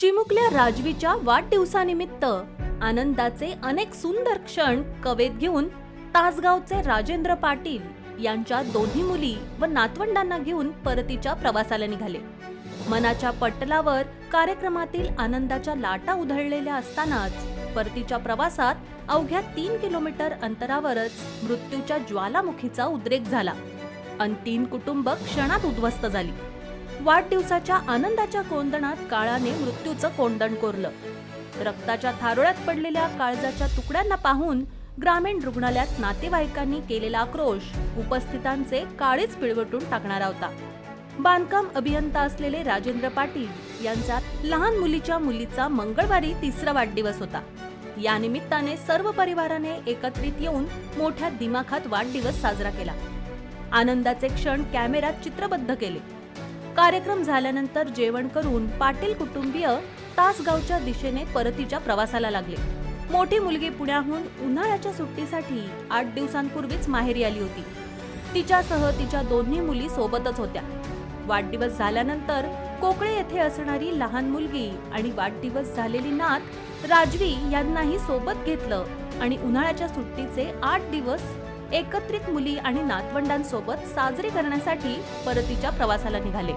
चिमुकल्या राजवीच्या वाढदिवसानिमित्त आनंदाचे अनेक सुंदर क्षण कवेत घेऊन तासगावचे राजेंद्र पाटील यांच्या दोन्ही मुली व नातवंडांना घेऊन परतीच्या प्रवासाला निघाले. मनाच्या पटलावर कार्यक्रमातील आनंदाच्या लाटा उधळलेल्या असतानाच परतीच्या प्रवासात अवघ्या 3 किलोमीटर अंतरावरच मृत्यूच्या ज्वालामुखीचा उद्रेक झाला आणि 3 कुटुंब क्षणात उद्ध्वस्त झाली. वाढदिवसाच्या आनंदाच्या कोंदणात काळाने मृत्यूचं कोंदण कोरलं. रक्ताच्या थारोळ्यात पडलेल्या काळजाच्या तुकड्यांना पाहून ग्रामीण रुग्णालयात नातेवाईकांनी केलेला आक्रोश उपस्थितांचे काळीच पिळवटून टाकणारा होता. बांधकाम अभियंता असलेले राजेंद्र पाटील यांचा लहान मुलीचा मंगळवारी 3रा वाढदिवस होता. या निमित्ताने सर्व परिवाराने एकत्रित येऊन मोठ्या दिमाखात वाढदिवस साजरा केला. आनंदाचे क्षण कॅमेऱ्यात चित्रबद्ध केले. कार्यक्रम झाल्यानंतर जेवण करून पाटील कुटुंबीय तासगावच्या दिशेने परतीच्या प्रवासाला लागले. मोठी मुलगी पुण्याहून उन्हाळ्याच्या सुट्टीसाठी 8 दिवसांपूर्वीच माहेरी आली होती. तिच्यासह तिच्या दोन्ही मुली सोबतच होत्या. वाढदिवस झाल्यानंतर कोकळे येथे असणारी लहान मुलगी आणि वाढदिवस झालेली नात राजवी यांनाही सोबत घेतलं आणि उन्हाळ्याच्या सुट्टीचे 8 दिवस एकत्रित मुली आणि नातवंडांसोबत साजरे करण्यासाठी परतीच्या प्रवासाला निघाले.